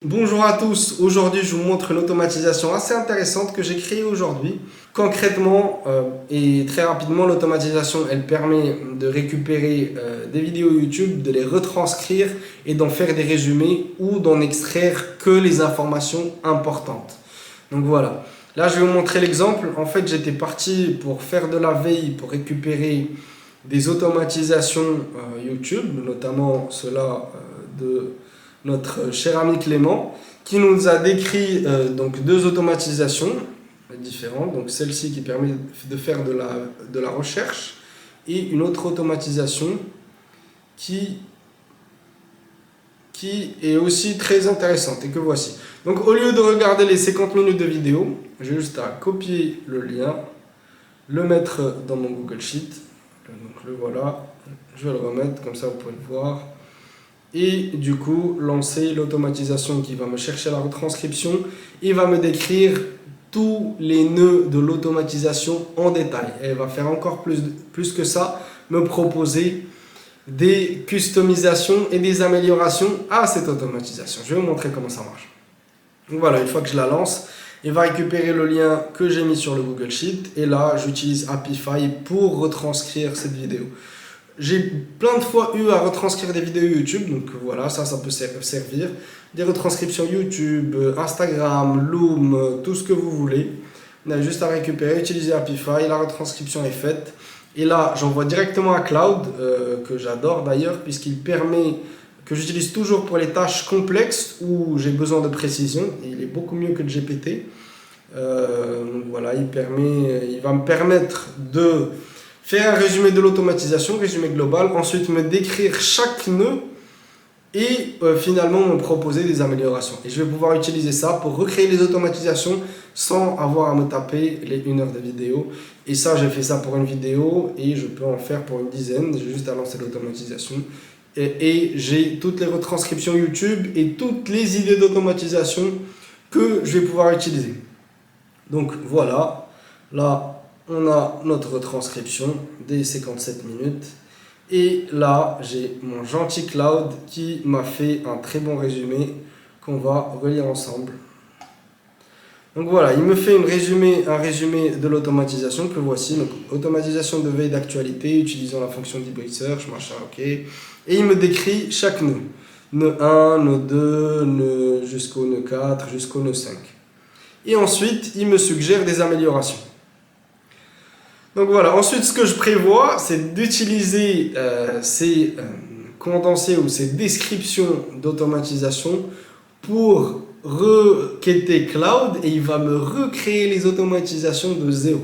Bonjour à tous, aujourd'hui je vous montre une automatisation assez intéressante que j'ai créée aujourd'hui. Concrètement et très rapidement, l'automatisation elle permet de récupérer des vidéos YouTube, de les retranscrire et d'en faire des résumés ou d'en extraire que les informations importantes. Donc voilà, là je vais vous montrer l'exemple. En fait j'étais parti pour faire de la veille, pour récupérer des automatisations YouTube, notamment cela de notre cher ami Clément, qui nous a décrit donc deux automatisations différentes. Donc celle-ci qui permet de faire de la recherche et une autre automatisation qui est aussi très intéressante et que voici. Donc au lieu de regarder les 50 minutes de vidéo, j'ai juste à copier le lien, le mettre dans mon Google Sheet. Donc le voilà, je vais le remettre comme ça vous pouvez le voir. Et du coup lancer l'automatisation qui va me chercher la retranscription et va me décrire tous les nœuds de l'automatisation en détail. Elle va faire encore plus que ça, me proposer des customisations et des améliorations à cette automatisation. Je vais vous montrer comment ça marche. Donc voilà, une fois que je la lance, il va récupérer le lien que j'ai mis sur le Google Sheet et là j'utilise Apify pour retranscrire cette vidéo. J'ai plein de fois eu à retranscrire des vidéos YouTube, donc voilà, ça peut servir. Des retranscriptions YouTube, Instagram, Loom, tout ce que vous voulez. On a juste à récupérer, utiliser Apify, la retranscription est faite. Et là, j'envoie directement à Cloud, que j'adore d'ailleurs, puisqu'il permet, que j'utilise toujours pour les tâches complexes où j'ai besoin de précision. Il est beaucoup mieux que le GPT. Donc voilà, il va me permettre de faire un résumé de l'automatisation, résumé global, ensuite me décrire chaque nœud et finalement me proposer des améliorations. Et je vais pouvoir utiliser ça pour recréer les automatisations sans avoir à me taper les 1 heure de vidéo. Et ça, j'ai fait ça pour une vidéo et je peux en faire pour une dizaine. J'ai juste à lancer l'automatisation. Et j'ai toutes les retranscriptions YouTube et toutes les idées d'automatisation que je vais pouvoir utiliser. Donc voilà, là on a notre retranscription des 57 minutes. Et là, j'ai mon gentil Cloud qui m'a fait un très bon résumé qu'on va relire ensemble. Donc voilà, il me fait un résumé de l'automatisation que voici. Donc, automatisation de veille d'actualité utilisant la fonction deep research, machin, ok. Et il me décrit chaque nœud. Nœud 1, nœud 2, nœud jusqu'au nœud 4, jusqu'au nœud 5. Et ensuite, il me suggère des améliorations. Donc voilà, ensuite ce que je prévois, c'est d'utiliser ces condensés ou ces descriptions d'automatisation pour requêter Cloud et il va me recréer les automatisations de zéro.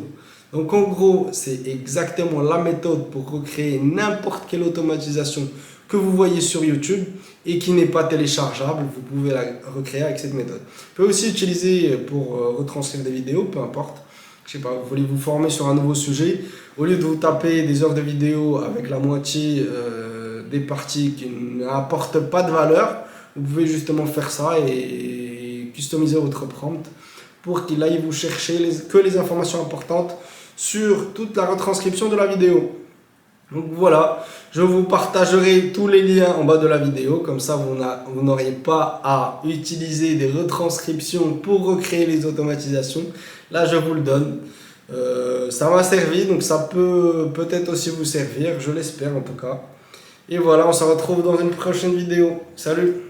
Donc en gros, c'est exactement la méthode pour recréer n'importe quelle automatisation que vous voyez sur YouTube et qui n'est pas téléchargeable. Vous pouvez la recréer avec cette méthode. Vous pouvez aussi utiliser pour retranscrire des vidéos, peu importe. Je sais pas, vous voulez vous former sur un nouveau sujet, au lieu de vous taper des heures de vidéo avec la moitié des parties qui n'apportent pas de valeur, vous pouvez justement faire ça et customiser votre prompt pour qu'il aille vous chercher que les informations importantes sur toute la retranscription de la vidéo. Donc voilà, je vous partagerai tous les liens en bas de la vidéo, comme ça vous n'aurez pas à utiliser des retranscriptions pour recréer les automatisations. Là je vous le donne, ça m'a servi, donc ça peut peut-être aussi vous servir, je l'espère en tout cas. Et voilà, on se retrouve dans une prochaine vidéo. Salut!